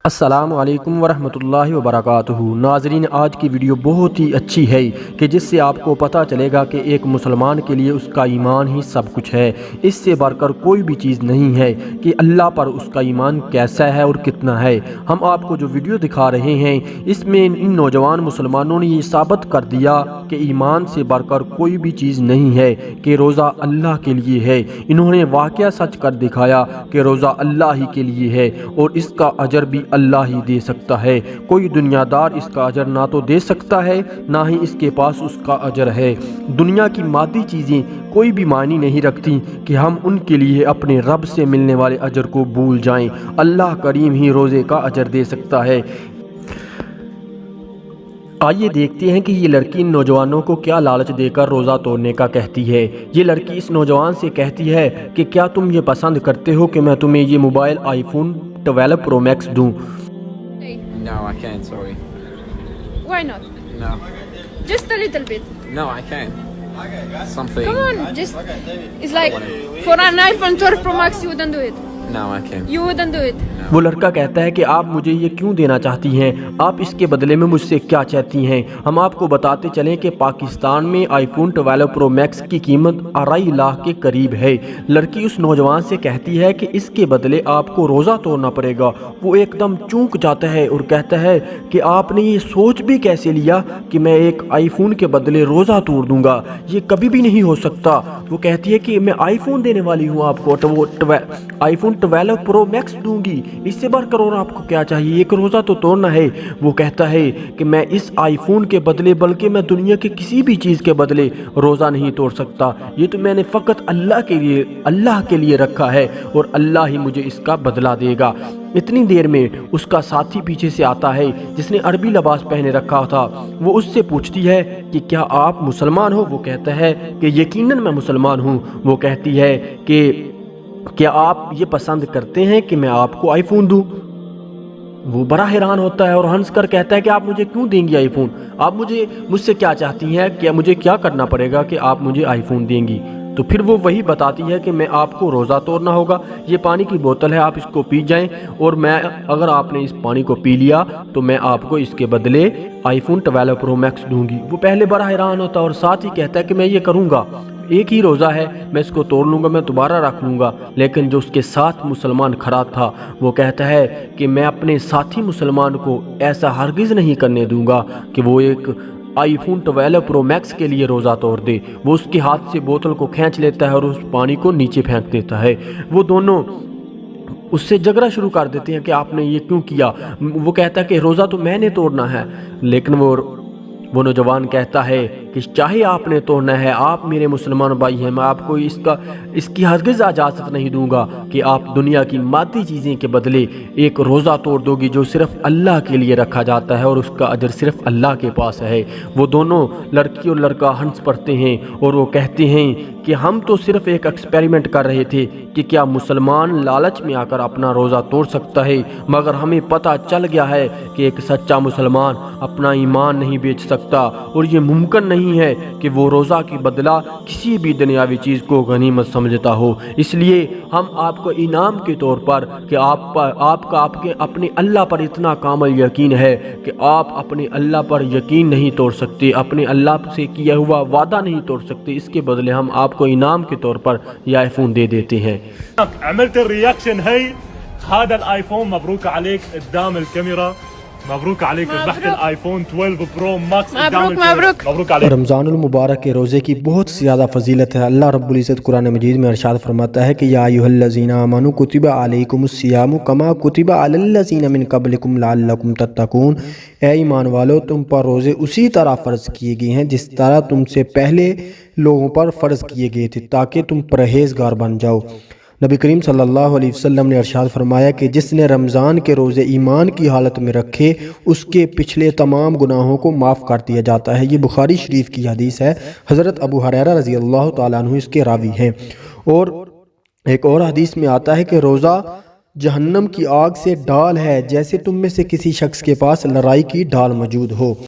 السلام علیکم ورحمۃ اللہ وبرکاتہ۔ ناظرین، آج کی ویڈیو بہت ہی اچھی ہے کہ جس سے آپ کو پتہ چلے گا کہ ایک مسلمان کے لیے اس کا ایمان ہی سب کچھ ہے۔ اس سے بڑھ کر کوئی بھی چیز نہیں ہے کہ اللہ پر اس کا ایمان کیسا ہے اور کتنا ہے۔ ہم آپ کو جو ویڈیو دکھا رہے ہیں اس میں ان نوجوان مسلمانوں نے یہ ثابت کر دیا کہ ایمان سے بڑھ کر کوئی بھی چیز نہیں ہے، کہ روزہ اللہ کے لیے ہے۔ انہوں نے واقعہ سچ کر دکھایا کہ روزہ اللہ ہی کے لیے ہے اور اس کا اجر بھی اللہ ہی دے سکتا ہے۔ کوئی دنیا دار اس کا اجر نہ تو دے سکتا ہے، نہ ہی اس کے پاس اس کا اجر ہے۔ دنیا کی مادی چیزیں کوئی بھی معنی نہیں رکھتی کہ ہم ان کے لیے اپنے رب سے ملنے والے اجر کو بھول جائیں۔ اللہ کریم ہی روزے کا اجر دے سکتا ہے۔ آئیے دیکھتے ہیں کہ یہ لڑکی ان نوجوانوں کو کیا لالچ دے کر روزہ توڑنے کا کہتی ہے۔ یہ لڑکی اس نوجوان سے کہتی ہے کہ کیا تم یہ پسند کرتے ہو کہ میں تمہیں یہ موبائل آئی فون 12 پرو میکس دوں؟ No, I can't, sorry. Why not? No. Just a little bit. No, I can't. Something. Come on, just it's like for an iPhone 12 Pro Max you wouldn't do it. No, I can't. You wouldn't do it. وہ لڑکا کہتا ہے کہ آپ مجھے یہ کیوں دینا چاہتی ہیں؟ آپ اس کے بدلے میں مجھ سے کیا چاہتی ہیں؟ ہم آپ کو بتاتے چلیں کہ پاکستان میں آئی فون 12 پرو میکس کی قیمت 2.5 لاکھ کے قریب ہے۔ لڑکی اس نوجوان سے کہتی ہے کہ اس کے بدلے آپ کو روزہ توڑنا پڑے گا۔ وہ ایک دم چونک جاتا ہے اور کہتا ہے کہ آپ نے یہ سوچ بھی کیسے لیا کہ میں ایک آئی فون کے بدلے روزہ توڑ دوں گا؟ یہ کبھی بھی نہیں ہو سکتا۔ وہ کہتی ہے کہ میں آئی فون دینے والی ہوں آپ کو، وہ آئی فون 12 پرو میکس دوں گی، اس سے بڑھ کر اور آپ کو کیا چاہیے؟ ایک روزہ تو توڑنا ہے۔ وہ کہتا ہے کہ میں اس آئی فون کے بدلے بلکہ میں دنیا کے کسی بھی چیز کے بدلے روزہ نہیں توڑ سکتا۔ یہ تو میں نے فقط اللہ کے لیے رکھا ہے اور اللہ ہی مجھے اس کا بدلہ دے گا۔ اتنی دیر میں اس کا ساتھی پیچھے سے آتا ہے جس نے عربی لباس پہنے رکھا تھا۔ وہ اس سے پوچھتی ہے کہ کیا آپ مسلمان ہو؟ وہ کہتا ہے کہ یقیناً میں مسلمان ہوں۔ وہ کہتی ہے کہ کیا آپ یہ پسند کرتے ہیں کہ میں آپ کو آئی فون دوں؟ وہ بڑا حیران ہوتا ہے اور ہنس کر کہتا ہے کہ آپ مجھے کیوں دیں گی آئی فون؟ آپ مجھ سے کیا چاہتی ہیں؟ کہ مجھے کیا کرنا پڑے گا کہ آپ مجھے آئی فون دیں گی؟ تو پھر وہ وہی بتاتی ہے کہ میں آپ کو روزہ توڑنا ہوگا، یہ پانی کی بوتل ہے، آپ اس کو پی جائیں، اور اگر آپ نے اس پانی کو پی لیا تو میں آپ کو اس کے بدلے آئی فون 12 پرو میکس دوں گی۔ وہ پہلے بڑا حیران ہوتا ہے اور ساتھ ہی کہتا ہے کہ میں یہ کروں گا، ایک ہی روزہ ہے، میں اس کو توڑ لوں گا، میں دوبارہ رکھ لوں گا۔ لیکن جو اس کے ساتھ مسلمان کھڑا تھا وہ کہتا ہے کہ میں اپنے ساتھی مسلمان کو ایسا ہرگز نہیں کرنے دوں گا کہ وہ ایک آئی فون 12 پرو میکس کے لیے روزہ توڑ دے۔ وہ اس کے ہاتھ سے بوتل کو کھینچ لیتا ہے اور اس پانی کو نیچے پھینک دیتا ہے۔ وہ دونوں اس سے جھگڑا شروع کر دیتے ہیں کہ آپ نے یہ کیوں کیا؟ وہ کہتا ہے کہ روزہ تو میں نے توڑنا ہے، لیکن وہ نوجوان کہتا ہے کہ چاہے آپ نے توڑنا ہے، آپ میرے مسلمان بھائی ہیں، میں آپ کو اس کی ہرگز اجازت نہیں دوں گا کہ آپ دنیا کی مادی چیزیں کے بدلے ایک روزہ توڑ دو گی جو صرف اللہ کے لیے رکھا جاتا ہے اور اس کا اجر صرف اللہ کے پاس ہے۔ وہ دونوں لڑکی اور لڑکا ہنس پڑتے ہیں اور وہ کہتے ہیں کہ ہم تو صرف ایک ایکسپیریمنٹ کر رہے تھے کہ کیا مسلمان لالچ میں آ کر اپنا روزہ توڑ سکتا ہے، مگر ہمیں پتہ چل گیا ہے کہ ایک سچا مسلمان اپنا ایمان نہیں بیچ سکتا اور یہ ممکن نہیں ہے کہ وہ روزہ کی بدلہ کسی بھی دنیاوی چیز کو غنیمت سمجھتا ہو۔ اس لیے ہم آپ کو انعام کے طور پر کہ آپ کا اپنے اللہ پر اتنا کامل یقین ہے کہ آپ اپنے اللہ پر یقین نہیں توڑ سکتے، اپنے اللہ سے کیا ہوا وعدہ نہیں توڑ سکتے، اس کے بدلے ہم آپ کو انعام کے طور پر یہ آئی فون دے دیتے ہیں۔ عملت الرياكشن هي هذا الايفون مبروك عليك قدام الكاميرا، مبروک علیک ربحت الآئیفون 12 پرو میکس، مبروک علیک۔ رمضان المبارک کے روزے کی بہت زیادہ فضیلت ہے۔ اللہ رب العزت قرآن مجید میں ارشاد فرماتا ہے کہ یا ایھا الذین آمنوا کتب علیکم الصیام کما کتب علی الذین من قبلکم لعلکم تتقون۔ اے ایمان والو، تم پر روزے اسی طرح فرض کیے گئے ہیں جس طرح تم سے پہلے لوگوں پر فرض کیے گئے تھے تاکہ تم پرہیزگار بن جاؤ۔ نبی کریم صلی اللہ علیہ وسلم نے ارشاد فرمایا کہ جس نے رمضان کے روزے ایمان کی حالت میں رکھے اس کے پچھلے تمام گناہوں کو معاف کر دیا جاتا ہے۔ یہ بخاری شریف کی حدیث ہے۔ حضرت ابو ہریرہ رضی اللہ تعالیٰ عنہ اس کے راوی ہیں۔ اور ایک اور حدیث میں آتا ہے کہ روزہ جہنم کی آگ سے ڈال ہے، جیسے تم میں سے کسی شخص کے پاس لڑائی کی ڈال موجود ہو۔